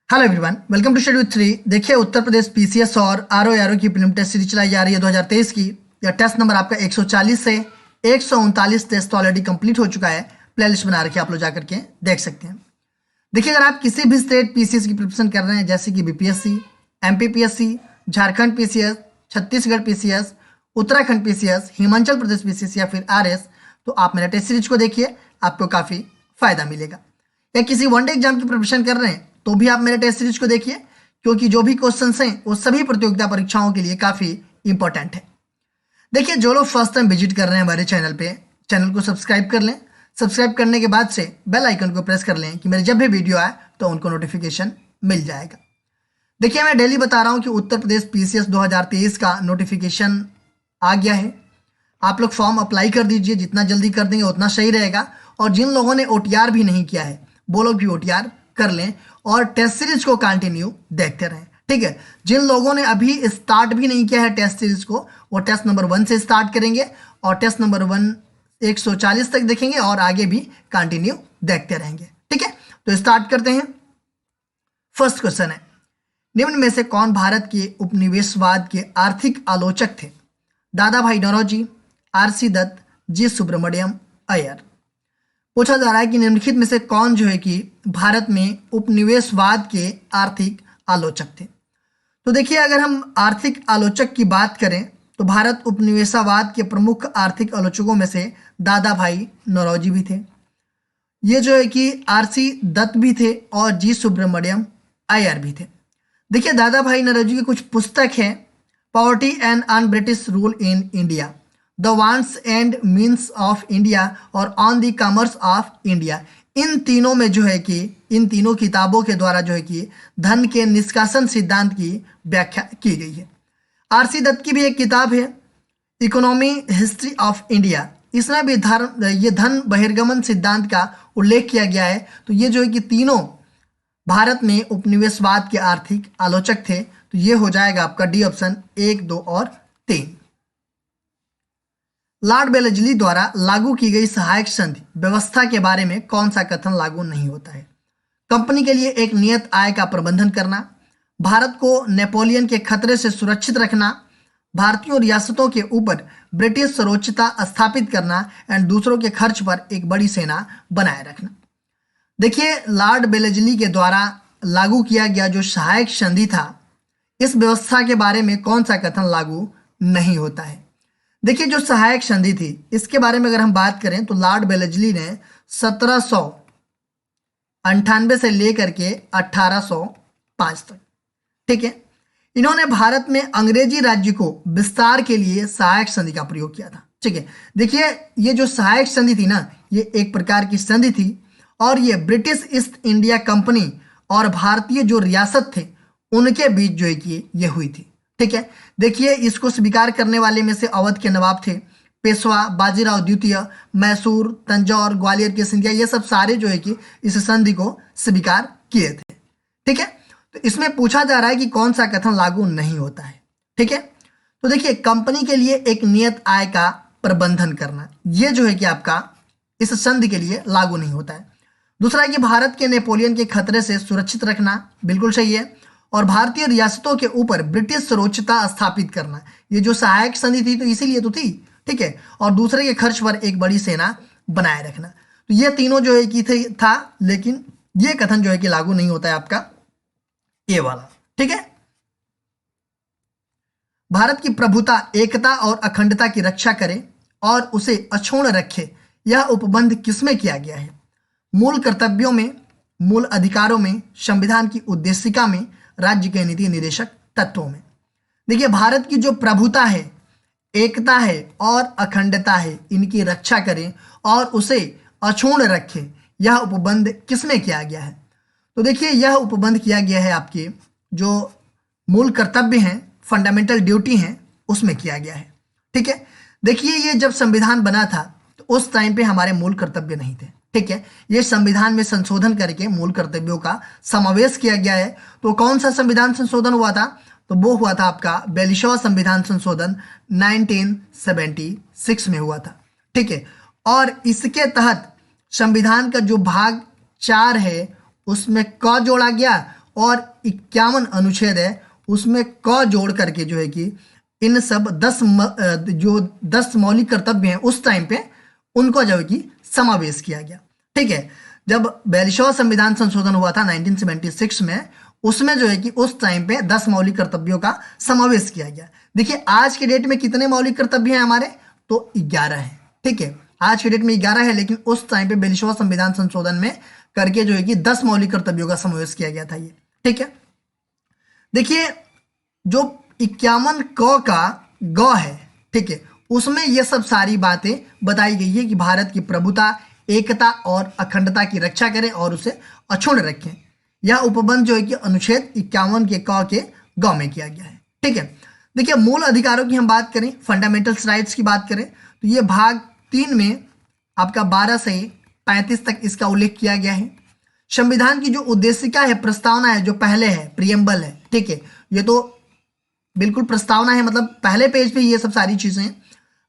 Hello everyone, welcome to schedule 3। देखिए, Uttar Pradesh PCS और RO की प्रीलिम टेस्ट सीरीज चलाई जा रही है 2023 की। यह टेस्ट नंबर आपका 140 से 139 टेस्ट तो ऑलरेडी कंप्लीट हो चुका है। प्लेलिस्ट बना रखी है, आप लोग जाकर के देख सकते हैं। देखिए, अगर आप किसी भी स्टेट पीसीएस की प्रिपरेशन कर रहे हैं, जैसे कि BPSC, MPPSC, Jharkhand PCS, Chhattisgarh PCS, Uttarakhand PCS, Himachal Pradesh PCS या फिर आरएस, तो आप मेरा टेस्ट सीरीज को देखिए, आपको काफ़ी फायदा मिलेगा। या किसी वनडे एग्जाम की प्रिपरेशन कर रहे हैं तो भी आप मेरे टेस्ट सीरीज को देखिए, क्योंकि जो भी क्वेश्चंस हैं वो सभी प्रतियोगिता परीक्षाओं के लिए काफ़ी इंपॉर्टेंट है। देखिए, जो लोग फर्स्ट टाइम विजिट कर रहे हैं हमारे चैनल पे, चैनल को सब्सक्राइब कर लें। सब्सक्राइब करने के बाद से बेल आइकन को प्रेस कर लें कि मेरे जब भी वीडियो आए तो उनको नोटिफिकेशन मिल जाएगा। देखिए, मैं डेली बता रहा हूँ कि उत्तर प्रदेश पीसीएस 2023 का नोटिफिकेशन आ गया है। आप लोग फॉर्म अप्लाई कर दीजिए, जितना जल्दी कर देंगे उतना सही रहेगा। और जिन लोगों ने ओटीआर भी नहीं किया है वो लोग भी ओटीआर कर लें और टेस्ट सीरीज को कंटिन्यू देखते रहें, ठीक है। जिन लोगों ने अभी स्टार्ट भी नहीं किया है टेस्ट सीरीज को, वो टेस्ट नंबर 1 से स्टार्ट करेंगे और टेस्ट नंबर 1 140 तक देखेंगे और आगे भी कंटिन्यू देखते रहेंगे, ठीक है। तो स्टार्ट करते हैं। फर्स्ट क्वेश्चन है, निम्न में से कौन भारत के उपनिवेशवाद के आर्थिक आलोचक थे? दादा भाई नौरोजी, आरसी दत्त, जी सुब्रमण्यम अय्यर। पूछा जा रहा है कि निम्नलिखित में से कौन जो है कि भारत में उपनिवेशवाद के आर्थिक आलोचक थे। तो देखिए, अगर हम आर्थिक आलोचक की बात करें तो भारत उपनिवेशवाद के प्रमुख आर्थिक आलोचकों में से दादा भाई नौरोजी भी थे, ये जो है कि आरसी दत्त भी थे और जी सुब्रमण्यम अय्यर भी थे। देखिए, दादा भाई नौरोजी की कुछ पुस्तक है, poverty and un British rule in India, the wants and means of India और on the commerce of India. इन तीनों में जो है कि इन तीनों किताबों के द्वारा जो है कि धन के निष्कासन सिद्धांत की व्याख्या की गई है। आरसी दत्त की भी एक किताब है, इकोनॉमी हिस्ट्री ऑफ इंडिया, इसमें भी ये धन बहिर्गमन सिद्धांत का उल्लेख किया गया है। तो ये जो है कि तीनों भारत में उपनिवेशवाद के आर्थिक आलोचक थे। तो ये हो जाएगा आपका डी ऑप्शन 1, 2 और 3। लॉर्ड बेलेजली द्वारा लागू की गई सहायक संधि व्यवस्था के बारे में कौन सा कथन लागू नहीं होता है? कंपनी के लिए एक नियत आय का प्रबंधन करना, भारत को नेपोलियन के खतरे से सुरक्षित रखना, भारतीय रियासतों के ऊपर ब्रिटिश सर्वोच्चता स्थापित करना एंड दूसरों के खर्च पर एक बड़ी सेना बनाए रखना। देखिए, लॉर्ड बेलेजली के द्वारा लागू किया गया जो सहायक संधि था, इस व्यवस्था के बारे में कौन सा कथन लागू नहीं होता है? देखिए, जो सहायक संधि थी इसके बारे में अगर हम बात करें तो लॉर्ड बेलेजली ने 1798 से लेकर के 1805 तक, ठीक है, इन्होंने भारत में अंग्रेजी राज्य को विस्तार के लिए सहायक संधि का प्रयोग किया था, ठीक है। देखिए, ये जो सहायक संधि थी ना, ये एक प्रकार की संधि थी और ये ब्रिटिश ईस्ट इंडिया कंपनी और भारतीय जो रियासत थे उनके बीच जो है कि ये हुई थी, ठीक है। देखिए, इसको स्वीकार करने वाले में से अवध के नवाब थे, पेशवा, बाजीराव द्वितीय, मैसूर, तंजौर, ग्वालियर के सिंधिया, ये सब सारे जो है कि इस संधि को स्वीकार किए थे, ठीक है। तो इसमें पूछा जा रहा है कि कौन सा कथन लागू नहीं होता है, ठीक है। तो देखिए, कंपनी के लिए एक नियत आय का प्रबंधन करना, ये जो है कि आपका इस संधि के लिए लागू नहीं होता है। दूसरा है कि भारत के नेपोलियन के खतरे से सुरक्षित रखना, बिल्कुल सही है। और भारतीय रियासतों के ऊपर ब्रिटिश सर्वोच्चता स्थापित करना, ये जो सहायक संधि थी तो इसीलिए तो थी, ठीक है। और दूसरे के खर्च पर एक बड़ी सेना बनाए रखना, तो ये तीनों जो है कि था, लेकिन ये कथन जो है कि लागू नहीं होता है आपका ये वाला, ठीक है। भारत की प्रभुता, एकता और अखंडता की रक्षा करे और उसे अक्षुण्ण रखे, यह उपबंध किसमें किया गया है? मूल कर्तव्यों में, मूल अधिकारों में, संविधान की उद्देशिका में, राज्य के नीति निर्देशक तत्वों में। देखिए, भारत की जो प्रभुता है, एकता है और अखंडता है, इनकी रक्षा करें और उसे अक्षुण्ण रखें, यह उपबंध किसमें किया गया है? तो देखिए, यह उपबंध किया गया है आपके जो मूल कर्तव्य हैं, फंडामेंटल ड्यूटी हैं, उसमें किया गया है, ठीक है। देखिए, ये जब संविधान बना था तो उस टाइम पे हमारे मूल कर्तव्य नहीं थे, ठीक है। ये संविधान में संशोधन करके मूल कर्तव्यों का समावेश किया गया है। तो कौन सा संविधान संशोधन हुआ था? तो वो हुआ था आपका 42वां संविधान संशोधन 1976 में हुआ था, ठीक है। और इसके तहत संविधान का जो भाग 4 है उसमें क जोड़ा गया और 51 अनुच्छेद है उसमें क जोड़ करके जो है कि इन सब 10 मौलिक कर्तव्य हैं उस टाइम पे उनको जो है कि समावेश किया गया। ठीक है, जब 42वां संविधान संशोधन हुआ था 1976 में, उसमें जो है कि उस टाइम पे 10 मौलिक कर्तव्यों का समावेश किया गया। देखिए आज के डेट में कितने मौलिक कर्तव्य हैं हमारे, तो 11 हैं। ठीक है, आज के डेट में 11 है, लेकिन उस टाइम पे 42वां संविधान संशोधन में करके जो है कि 10 मौलिक कर्तव्यों का समावेश किया गया था ये। ठीक है, देखिए जो 51 क का ग है, ठीक है, उसमें ये सब सारी बातें बताई गई है कि भारत की प्रभुता, एकता और अखंडता की रक्षा करें और उसे अक्षुण्ण रखें। यह उपबंध जो है कि अनुच्छेद 51 के क के ग में किया गया है। ठीक है, देखिए मूल अधिकारों की हम बात करें, फंडामेंटल्स राइट्स की बात करें, तो ये भाग 3 में आपका 12 से 35 तक इसका उल्लेख किया गया है। संविधान की जो उद्देशिका है, प्रस्तावना है, जो पहले है, प्रियम्बल है। ठीक है, ये तो बिल्कुल प्रस्तावना है, मतलब पहले पेज पे ये सब सारी चीजें हैं।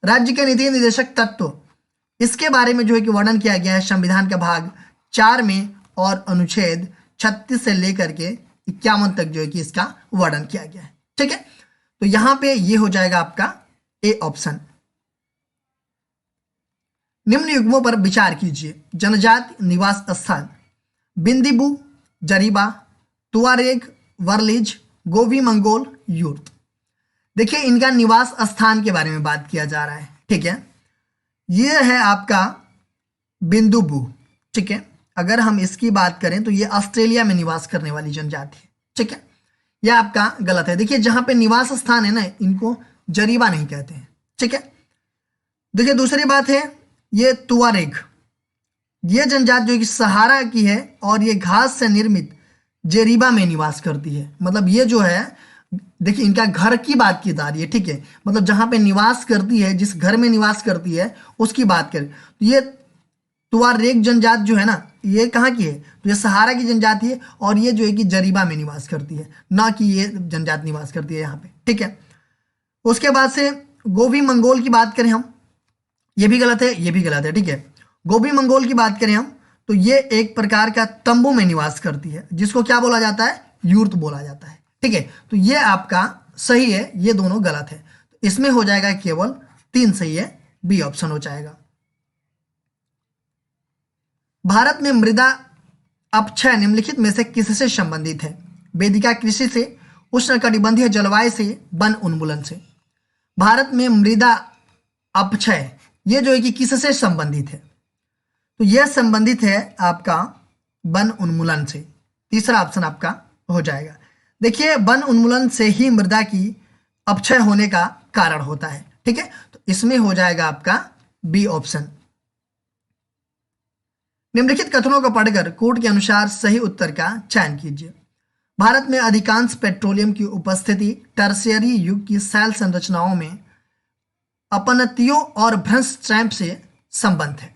राज्य के नीति निर्देशक तत्व, इसके बारे में जो है कि वर्णन किया गया है संविधान का भाग 4 में और अनुच्छेद 36 से लेकर के 51 तक जो है कि इसका वर्णन किया गया है। ठीक है, तो यहां पे ये हो जाएगा आपका ए ऑप्शन। निम्न युग्मों पर विचार कीजिए। जनजाति निवास स्थान, बिंदीबू, जरीबा, तुआरेग, वर्लिज, गोवी मंगोल, यूर्त। देखिए इनका निवास स्थान के बारे में बात किया जा रहा है। ठीक है, ये है आपका बिंदुबू। ठीक है, अगर हम इसकी बात करें तो ये ऑस्ट्रेलिया में निवास करने वाली जनजाति है। ठीक है, यह आपका गलत है। देखिए जहां पे निवास स्थान है ना, इनको जरीबा नहीं कहते हैं। ठीक है, देखिए दूसरी बात है ये तुआरेग, ये जनजाति जो कि सहारा की है और ये घास से निर्मित जेरीबा में निवास करती है। मतलब ये जो है, देखिए इनका घर की बात की जा रही है। ठीक है, मतलब जहां पे निवास करती है, जिस घर में निवास करती है उसकी बात करें तो ये तुआरेग जनजाति जो है ना, ये कहाँ की है, तो ये सहारा की जनजाति है और ये जो है कि जरीबा में निवास करती है, ना कि ये जनजाति निवास करती है यहाँ पे। ठीक है, उसके बाद से गोवी मंगोल की बात करें हम, ये भी गलत है, ये भी गलत है। ठीक है, गोवी मंगोल की बात करें हम तो ये एक प्रकार का तंबू में निवास करती है, जिसको क्या बोला जाता है, यूर्त बोला जाता है। ठीक है, तो ये आपका सही है, ये दोनों गलत है। तो इसमें हो जाएगा केवल 3 सही है, बी ऑप्शन हो जाएगा। भारत में मृदा अपक्षय निम्नलिखित में से किससे संबंधित है? वेदिका कृषि से, उष्णकटिबंधीय जलवायु से, वन उन्मूलन से। भारत में मृदा अपक्षय ये जो है कि किससे संबंधित है, तो यह संबंधित है आपका वन उन्मूलन से। तीसरा ऑप्शन आपका हो जाएगा। देखिए वन उन्मूलन से ही मृदा की अपक्षय होने का कारण होता है। ठीक है, तो इसमें हो जाएगा आपका बी ऑप्शन। निम्नलिखित कथनों को पढ़कर कोड के अनुसार सही उत्तर का चयन कीजिए। भारत में अधिकांश पेट्रोलियम की उपस्थिति टर्शियरी युग की शैल संरचनाओं में अपनतियों और भ्रंश ट्रैप से संबंध है।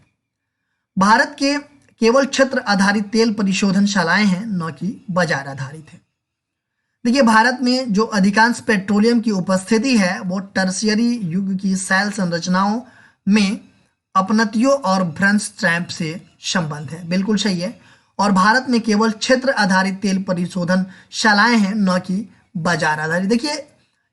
भारत के केवल क्षेत्र आधारित तेल परिशोधनशालाएं हैं, न कि बाजार आधारित है। देखिए भारत में जो अधिकांश पेट्रोलियम की उपस्थिति है वो टर्शियरी युग की शैल संरचनाओं में अपनतियों और भ्रंश ट्रैप से संबंध है, बिल्कुल सही है। और भारत में केवल क्षेत्र आधारित तेल परिशोधनशालाएं हैं, न कि बाजार आधारित। देखिए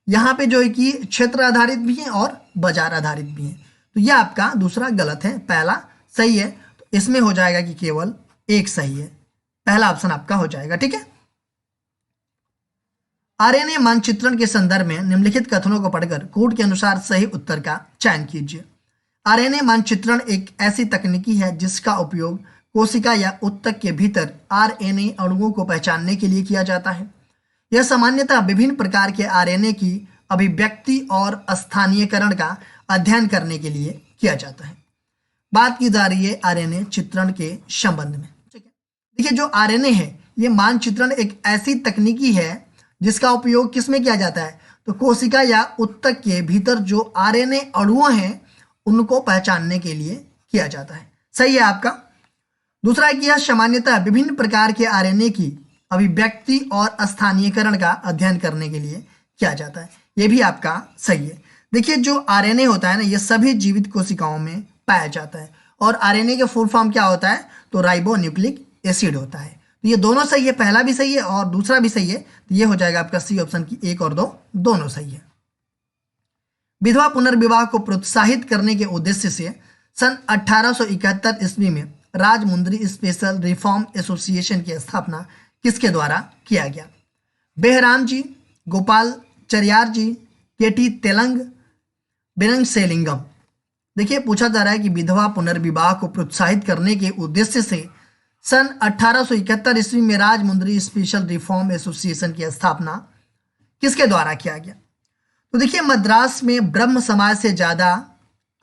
यहाँ पे जो है कि क्षेत्र आधारित भी है और बाजार आधारित भी है, तो यह आपका दूसरा गलत है, पहला सही है। तो इसमें हो जाएगा कि केवल एक सही है, पहला ऑप्शन आपका हो जाएगा। ठीक है, आरएनए मानचित्रण के संदर्भ में निम्नलिखित कथनों को पढ़कर कोड के अनुसार सही उत्तर का चयन कीजिए। आरएनए मानचित्रण एक ऐसी तकनीकी है जिसका उपयोग कोशिका या उत्तक के भीतर आरएनए अणुओं को पहचानने के लिए किया जाता है। यह सामान्यतः विभिन्न प्रकार के आरएनए की अभिव्यक्ति और स्थानीयकरण का अध्ययन करने के लिए किया जाता है। बात की जा रही है आरएनए चित्रण के संबंध में। ठीक है, देखिए जो आरएनए है ये मानचित्रण एक ऐसी तकनीकी है जिसका उपयोग किसमें किया जाता है, तो कोशिका या उत्तक के भीतर जो आरएनए अणु हैं उनको पहचानने के लिए किया जाता है। सही है आपका। दूसरा है कि यह सामान्यतः विभिन्न प्रकार के आरएनए की अभिव्यक्ति और स्थानीयकरण का अध्ययन करने के लिए किया जाता है, यह भी आपका सही है। देखिए जो आरएनए होता है ना, ये सभी जीवित कोशिकाओं में पाया जाता है और आरएनए के फुल फॉर्म क्या होता है, तो राइबो न्यूक्लिक एसिड होता है। तो ये दोनों सही है, पहला भी सही है और दूसरा भी सही है, तो ये हो जाएगा आपका सी ऑप्शन की 1 और 2 दोनों सही है। विधवा पुनर्विवाह को प्रोत्साहित करने के उद्देश्य से सन 1871 ईस्वी में राजमुंद्री स्पेशल रिफॉर्म एसोसिएशन की स्थापना किसके द्वारा किया गया? बेहराम जी, गोपाल चरियार जी, केटी तेलंग, बिरंग सेलिंगम। देखिए पूछा जा रहा है कि विधवा पुनर्विवाह को प्रोत्साहित करने के उद्देश्य से सन 1871 ईस्वी में राजमुंद्री स्पेशल रिफॉर्म एसोसिएशन की स्थापना किसके द्वारा किया गया? तो देखिए मद्रास में ब्रह्म समाज से ज्यादा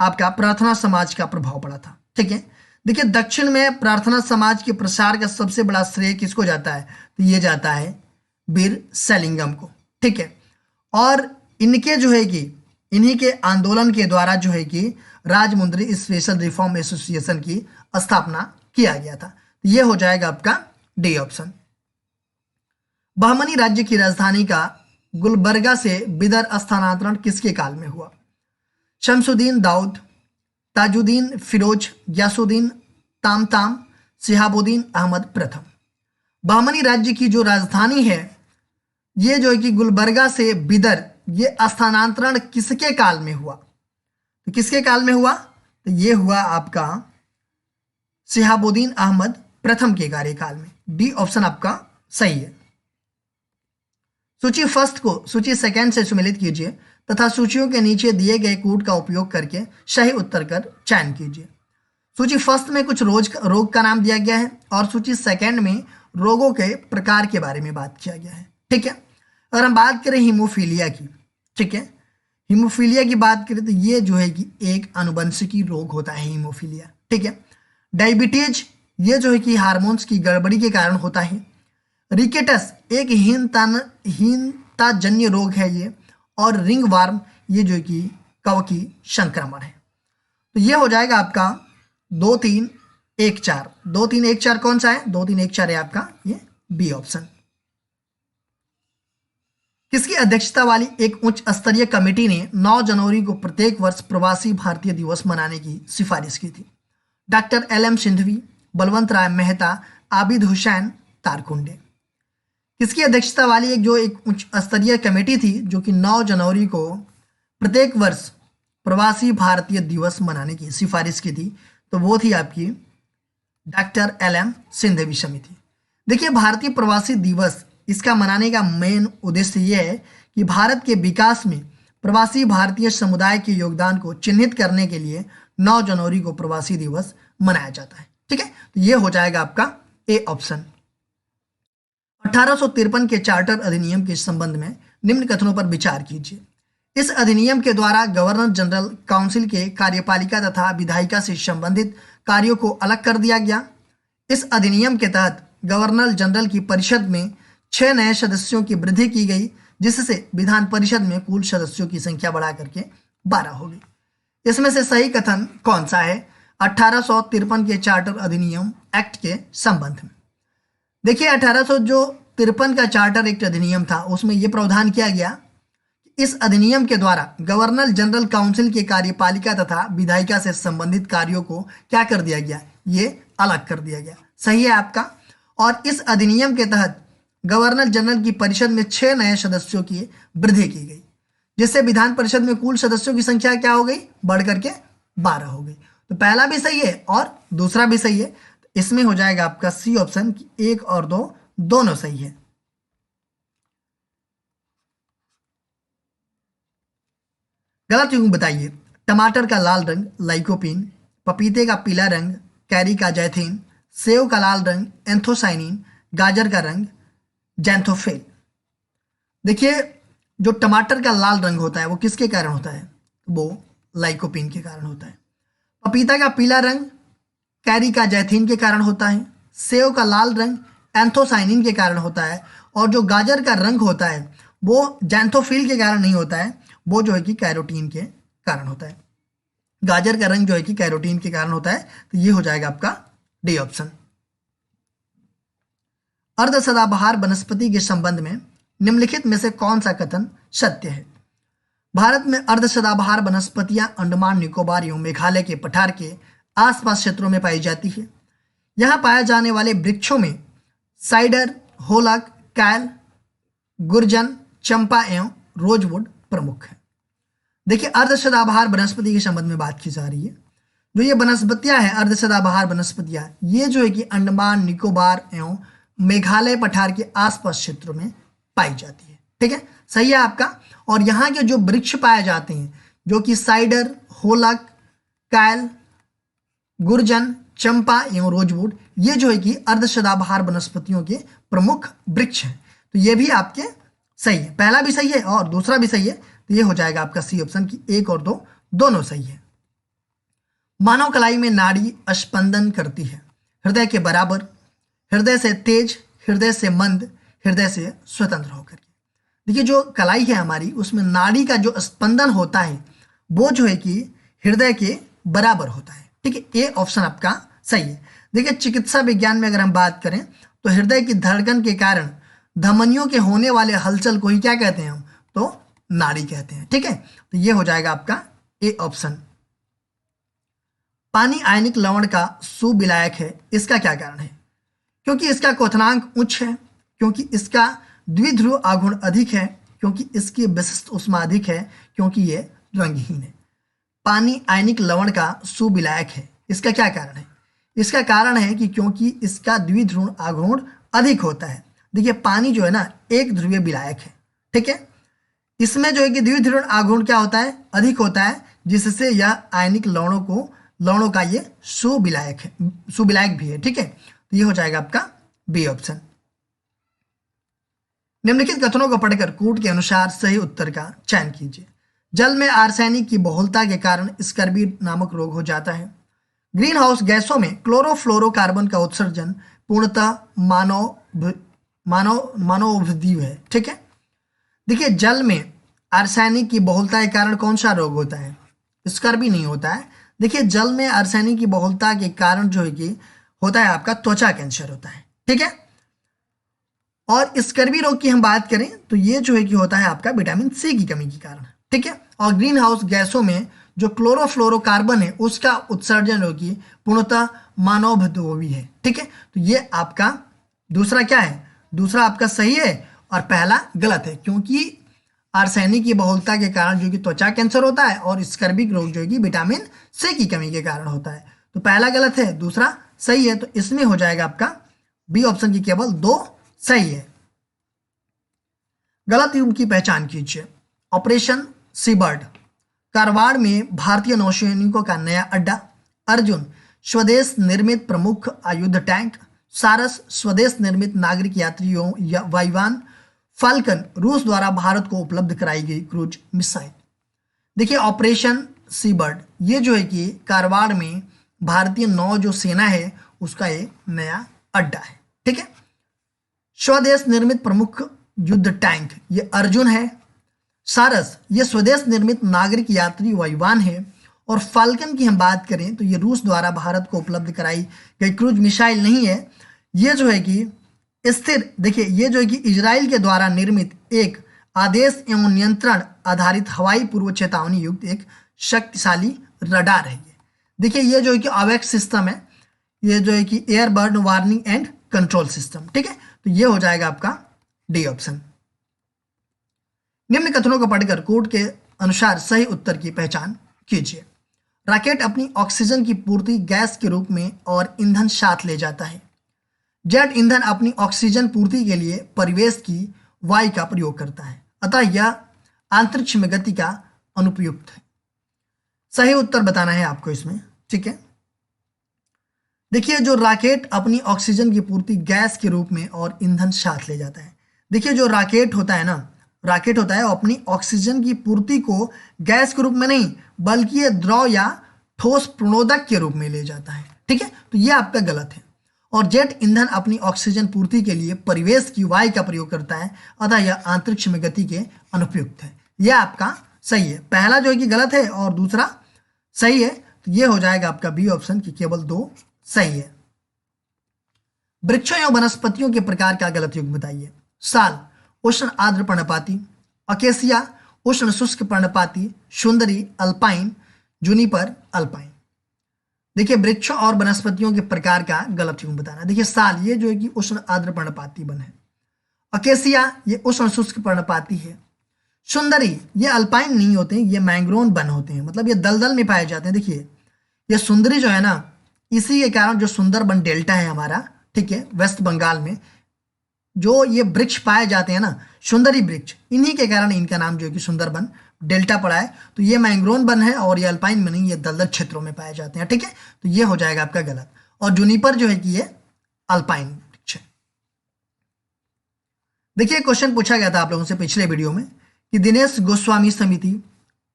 आपका प्रार्थना समाज का प्रभाव पड़ा था। ठीक है, देखिए दक्षिण में प्रार्थना समाज के प्रसार का सबसे बड़ा श्रेय किसको जाता है? तो ये जाता है बीर सेलिंगम को। ठीक है, और इनके जो है कि इन्हीं के आंदोलन के द्वारा जो है कि राजमुंद्री स्पेशल रिफॉर्म एसोसिएशन की स्थापना किया गया था। ये हो जाएगा आपका डी ऑप्शन। बहमनी राज्य की राजधानी का गुलबर्गा से बिदर स्थानांतरण किसके काल में हुआ? शमसुद्दीन दाऊद, ताजुद्दीन फिरोज, गयासुद्दीन तामताम, शिहाबुद्दीन अहमद प्रथम। बहमनी राज्य की जो राजधानी है ये जो है कि गुलबर्गा से बिदर, ये स्थानांतरण किसके काल में हुआ? तो किसके काल में हुआ? तो ये हुआ आपका शिहाबुद्दीन अहमद प्रथम के कार्यकाल में। डी ऑप्शन आपका सही है। सूची फर्स्ट को सूची सेकंड से सुमेलित कीजिए तथा सूचियों के नीचे दिए गए कोड का उपयोग करके सही उत्तर कर चयन कीजिए। सूची फर्स्ट में कुछ रोग का नाम दिया गया है और सूची सेकंड में रोगों के प्रकार के बारे में बात किया गया है। ठीक है, अगर हम बात करें हीमोफीलिया की, ठीक है, हीमोफीलिया की बात करें तो ये जो है कि एक आनुवंशिकी रोग होता है हीमोफीलिया। ठीक है, डायबिटीज ये जो है कि हार्मोन्स की गड़बड़ी के कारण होता है। रिकेटस एक हीनताजन्य रोग है ये, और रिंग वार्म ये जो है कि कवकी संक्रमण है। तो ये हो जाएगा आपका 2 3 1 4। 2 3 1 4 कौन सा है? 2 3 1 4 है आपका ये बी ऑप्शन। किसकी अध्यक्षता वाली एक उच्च स्तरीय कमेटी ने 9 जनवरी को प्रत्येक वर्ष प्रवासी भारतीय दिवस मनाने की सिफारिश की थी? डॉक्टर LM सिंघवी, बलवंत राय मेहता, आबिद हुसैन तारकुंडे। किसकी अध्यक्षता वाली एक उच्च स्तरीय कमेटी थी जो कि 9 जनवरी को प्रत्येक वर्ष प्रवासी भारतीय दिवस मनाने की सिफारिश की थी? तो वो थी आपकी डॉक्टर LM सिंघवी समिति। देखिए भारतीय प्रवासी दिवस इसका मनाने का मेन उद्देश्य ये है कि भारत के विकास में प्रवासी भारतीय समुदाय के योगदान को चिन्हित करने के लिए 9 जनवरी को प्रवासी दिवस मनाया जाता है। ठीक है, तो ये हो जाएगा आपका ए ऑप्शन। 1853 के चार्टर अधिनियम के संबंध में निम्न कथनों पर विचार कीजिए। इस अधिनियम के द्वारा गवर्नर जनरल काउंसिल के कार्यपालिका तथा विधायिका से संबंधित कार्यों को अलग कर दिया गया। इस अधिनियम के तहत गवर्नर जनरल की परिषद में 6 नए सदस्यों की वृद्धि की गई, जिससे विधान परिषद में कुल सदस्यों की संख्या बढ़ा करके 12 हो गई। इसमें से सही कथन कौन सा है 1853 के चार्टर अधिनियम एक्ट के संबंध में? देखिए 1853 का चार्टर एक्ट अधिनियम था, उसमें यह प्रावधान किया गया कि इस अधिनियम के द्वारा गवर्नर जनरल काउंसिल के कार्यपालिका तथा विधायिका से संबंधित कार्यों को क्या कर दिया गया? ये अलग कर दिया गया। सही है आपका। और इस अधिनियम के तहत गवर्नर जनरल की परिषद में 6 नए सदस्यों की वृद्धि की गई, जिससे विधान परिषद में कुल सदस्यों की संख्या क्या हो गई? बढ़ करके 12 हो गई। तो पहला भी सही है और दूसरा भी सही है। इसमें हो जाएगा आपका सी ऑप्शन की 1 और 2 दोनों सही है। गलत युग्म बताइए। टमाटर का लाल रंग लाइकोपीन, पपीते का पीला रंग कैरिकाजैथिन, सेव का लाल रंग एंथोसाइनिन, गाजर का रंग जैंथोफिल। देखिए जो टमाटर का लाल रंग होता है वो किसके कारण होता है? वो लाइकोपीन के कारण होता है। पपीता का पीला रंग कैरिकाजैथिन के कारण होता है। सेव का लाल रंग एंथोसाइनिन के कारण होता है। और जो गाजर का रंग होता है वो जैंथोफिल के कारण नहीं होता है, वो जो है कि कैरोटीन के कारण होता है। गाजर का रंग जो है कि कैरोटीन के कारण होता है। तो ये हो जाएगा आपका डी ऑप्शन। अर्ध सदाबहार वनस्पति के संबंध में निम्नलिखित में से कौन सा कथन सत्य है? भारत में अर्ध सदाबहार वनस्पतियां अंडमान निकोबार एवं मेघालय के पठार के आसपास क्षेत्रों में पाई जाती है। यहाँ पाए जाने वाले वृक्षों में साइडर, होलक, कैल, गुर्जन, चंपा एवं रोजवुड प्रमुख है। देखिए अर्धसदाबहार वनस्पति के संबंध में बात की जा रही है। जो ये वनस्पतियां हैं अर्धसदाबहार वनस्पतियां, ये जो है कि अंडमान निकोबार एवं मेघालय पठार के आसपास क्षेत्रों में पाई जाती है। ठीक है, सही है आपका। और यहाँ के जो वृक्ष पाए जाते हैं जो कि साइडर, होलक, कैल, गुर्जन, चंपा एवं रोजवुड, ये जो है कि अर्धसदाबहार वनस्पतियों के प्रमुख वृक्ष हैं। तो ये भी आपके सही है, पहला भी सही है और दूसरा भी सही है। तो ये हो जाएगा आपका सी ऑप्शन की 1 और 2 दोनों सही है। मानव कलाई में नाड़ी स्पंदन करती है हृदय के बराबर, हृदय से तेज, हृदय से मंद, हृदय से स्वतंत्र होकर के। देखिए जो कलाई है हमारी, उसमें नाड़ी का जो स्पंदन होता है वो जो है कि हृदय के बराबर होता है। ठीक है, ए ऑप्शन आपका सही है। देखिए चिकित्सा विज्ञान में अगर हम बात करें तो हृदय की धड़कन के कारण धमनियों के होने वाले हलचल को ही क्या कहते हैं हम, तो नाड़ी कहते हैं। ठीक है, तो ये हो जाएगा आपका ए ऑप्शन। पानी आयनिक लवण का सुविलायक है, इसका क्या कारण है? क्योंकि इसका क्वथनांक उच्च है, क्योंकि इसका द्विध्रुव आघूर्ण अधिक है, क्योंकि इसकी विशिष्ट ऊष्मा अधिक है, क्योंकि ये रंगहीन है। पानी आयनिक लवण का सुविलायक है, इसका क्या कारण है? इसका कारण है कि क्योंकि इसका द्विध्रुव आघूर्ण अधिक होता है। देखिए पानी जो है ना एक ध्रुवीय विलायक है। ठीक है, इसमें जो है कि द्विध्रुव आघूर्ण क्या होता है, अधिक होता है, जिससे यह आयनिक लवणों का ये सुविलायक भी है। ठीक है, तो ये हो जाएगा आपका बी ऑप्शन। निम्नलिखित कथनों को पढ़कर कूट के अनुसार सही उत्तर का चयन कीजिए। जल में आर्सेनिक की बहुलता के कारण स्कर्वी नामक रोग हो जाता है। ग्रीन हाउस गैसों में क्लोरोफ्लोरोकार्बन का उत्सर्जन पूर्णतः मानवोद्भव है। ठीक है, देखिए जल में आर्सेनिक की बहुलता के कारण कौन सा रोग होता है? स्कर्वी नहीं होता है। देखिए जल में आर्सेनिक की बहुलता के कारण जो है कि होता है आपका त्वचा कैंसर होता है। ठीक है, और स्कर्वी रोग की हम बात करें तो ये जो है कि होता है आपका विटामिन सी की कमी के कारण। ठीक है, और ग्रीन हाउस गैसों में जो क्लोरोफ्लोरोकार्बन है उसका उत्सर्जन जो कि पूर्णतः मानवोद्भवी है। ठीक है, तो ये आपका दूसरा क्या है, दूसरा आपका सही है और पहला गलत है, क्योंकि आर्सेनिक की बहुलता के कारण जो कि त्वचा कैंसर होता है और स्कर्वी रोग जो कि विटामिन सी की कमी के कारण होता है। तो पहला गलत है, दूसरा सही है, तो इसमें हो जाएगा आपका बी ऑप्शन की केवल 2 सही है। गलत युग की पहचान कीजिए। ऑपरेशन सीबर्ड, कारवाड़ में भारतीय नौसैनिकों का नया अड्डा, अर्जुन स्वदेश निर्मित प्रमुख आयुध टैंक, सारस स्वदेश निर्मित नागरिक यात्रियों या वायुयान, फाल्कन रूस द्वारा भारत को उपलब्ध कराई गई क्रूज मिसाइल। देखिए ऑपरेशन सीबर्ड ये जो है कि कारवाड़ में भारतीय नौ जो सेना है उसका ये नया अड्डा है। ठीक है, स्वदेश निर्मित प्रमुख युद्ध टैंक ये अर्जुन है, सारस ये स्वदेश निर्मित नागरिक यात्री वायुयान है, और फाल्कन की हम बात करें तो ये रूस द्वारा भारत को उपलब्ध कराई गई क्रूज मिसाइल नहीं है। ये जो है कि स्थिर, देखिए ये जो है कि इजराइल के द्वारा निर्मित एक आदेश एवं नियंत्रण आधारित हवाई पूर्व चेतावनी युक्त एक शक्तिशाली रडार है। ये देखिए ये जो है कि अवेक्स सिस्टम है, ये जो है कि air burn warning and control system. ठीक है, तो ये हो जाएगा आपका डी ऑप्शन। निम्न कथनों को पढ़कर कोड के अनुसार सही उत्तर की पहचान कीजिए। रॉकेट अपनी ऑक्सीजन की पूर्ति गैस के रूप में और ईंधन साथ ले जाता है। जेट ईंधन अपनी ऑक्सीजन पूर्ति के लिए परिवेश की वायु का प्रयोग करता है, अतः यह अंतरिक्ष में गति का अनुपयुक्त है। सही उत्तर बताना है आपको इसमें। ठीक है, देखिए जो रॉकेट अपनी ऑक्सीजन की पूर्ति गैस के रूप में और ईंधन साथ ले जाता है। देखिए जो रॉकेट होता है ना, रॉकेट होता है वो अपनी ऑक्सीजन की पूर्ति को गैस के रूप में नहीं बल्कि ये द्रव या ठोस प्रणोदक के रूप में ले जाता है। ठीक है, तो ये आपका गलत है। और जेट ईंधन अपनी ऑक्सीजन पूर्ति के लिए परिवेश की वायु का प्रयोग करता है, अतः यह अंतरिक्ष में गति के अनुपयुक्त है। यह आपका सही है। पहला जो है कि गलत है और दूसरा सही है, तो ये हो जाएगा आपका बी ऑप्शन की केवल 2 सही है। वृक्षों या वनस्पतियों के प्रकार का गलत युग बताइए। साल उष्ण आर्द्र पर्णपाती, अकेसिया उष्ण शुष्क पर्णपाती, सुंदरी अल्पाइन, जूनिपर अल्पाइन। देखिए वृक्षों और वनस्पतियों के प्रकार का गलत युग्म बताना। देखिए साल ये जो है कि उष्ण आर्द्र पर्णपाती वन है। अकेसिया ये उष्ण शुष्क पर्णपाती है। सुंदरी ये अल्पाइन नहीं होते हैं, ये मैंग्रोव वन होते हैं, मतलब ये दलदल में पाए जाते हैं। देखिए ये सुंदरी जो है ना, इसी के कारण जो सुंदरबन डेल्टा है हमारा, ठीक है, वेस्ट बंगाल में जो ये वृक्ष पाए जाते हैं ना, सुंदरी वृक्ष, इन्हीं के कारण इनका नाम जो है कि सुंदरबन डेल्टा पड़ा है। तो ये मैंग्रोव वन है और ये अल्पाइन वन नहीं, ये दलदल क्षेत्रों में पाए जाते हैं, ठीक है। तो ये हो जाएगा आपका गलत। और जूनिपर जो है कि ये अल्पाइन वृक्ष है। देखिए क्वेश्चन पूछा गया था आप लोगों से पिछले वीडियो में कि दिनेश गोस्वामी समिति,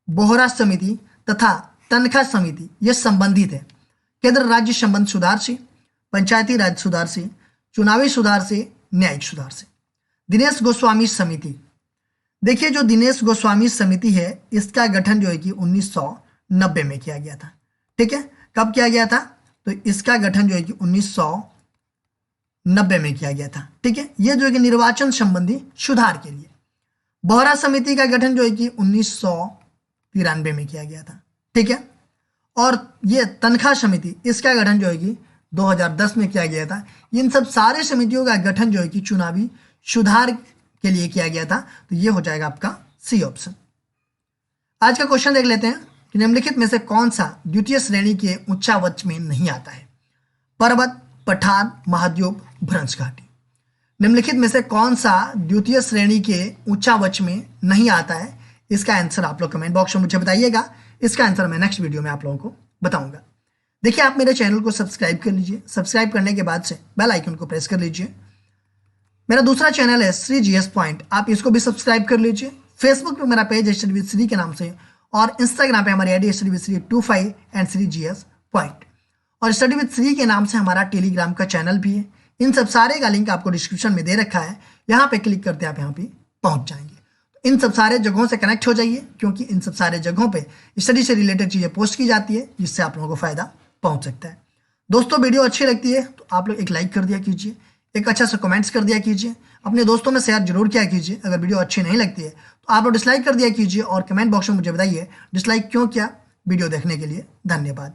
बोहरा समिति तथा तनखा समिति ये संबंधित है केंद्र राज्य संबंध सुधार से, पंचायती राज सुधार से, चुनावी सुधार से, न्यायिक सुधार से। दिनेश गोस्वामी समिति, देखिए जो दिनेश गोस्वामी समिति है इसका गठन जो है कि 1990 में किया गया था, ठीक है। कब किया गया था? तो इसका गठन जो है कि 1990 में किया गया था, ठीक है। ये जो है कि निर्वाचन संबंधी सुधार के लिए। बोहरा समिति का गठन जो है कि 1993 में किया गया था, ठीक है। और ये तनख्वाह समिति, इसका गठन जो है कि 2010 में किया गया था। इन सब सारे समितियों का गठन जो है कि चुनावी सुधार के लिए किया गया था। तो ये हो जाएगा आपका सी ऑप्शन। आज का क्वेश्चन देख लेते हैं कि निम्नलिखित में से कौन सा द्वितीय श्रेणी के उच्चावच में नहीं आता है? पर्वत, पठार, महाद्वीप, भ्रंश घाटी। निम्नलिखित में से कौन सा द्वितीय श्रेणी के उच्चावच में नहीं आता है? इसका आंसर आप लोग कमेंट बॉक्स में मुझे बताइएगा। इसका आंसर मैं नेक्स्ट वीडियो में आप लोगों को बताऊंगा। देखिए आप मेरे चैनल को सब्सक्राइब कर लीजिए। सब्सक्राइब करने के बाद से बेल आइकन को प्रेस कर लीजिए। मेरा दूसरा चैनल है श्री जीएस पॉइंट, आप इसको भी सब्सक्राइब कर लीजिए। फेसबुक पे मेरा पेज है स्टडी विद श्री के नाम से, और इंस्टाग्राम पे हमारी ID study with Shri 25 and Shri GS point, और स्टडी विद श्री के नाम से हमारा टेलीग्राम का चैनल भी है। इन सब सारे का लिंक आपको डिस्क्रिप्शन में दे रखा है, यहाँ पे क्लिक करते आप यहाँ पे पहुँच जाएंगे। इन सब सारे जगहों से कनेक्ट हो जाइए, क्योंकि इन सब सारे जगहों पे स्टडी से रिलेटेड चीज़ें पोस्ट की जाती है, जिससे आप लोगों को फायदा पहुंच सकता है। दोस्तों वीडियो अच्छी लगती है तो आप लोग एक लाइक कर दिया कीजिए, एक अच्छा सा कमेंट्स कर दिया कीजिए, अपने दोस्तों में शेयर जरूर किया कीजिए। अगर वीडियो अच्छी नहीं लगती है तो आप लोग डिसलाइक कर दिया कीजिए, और कमेंट बॉक्स में मुझे बताइए डिसलाइक क्यों किया। वीडियो देखने के लिए धन्यवाद।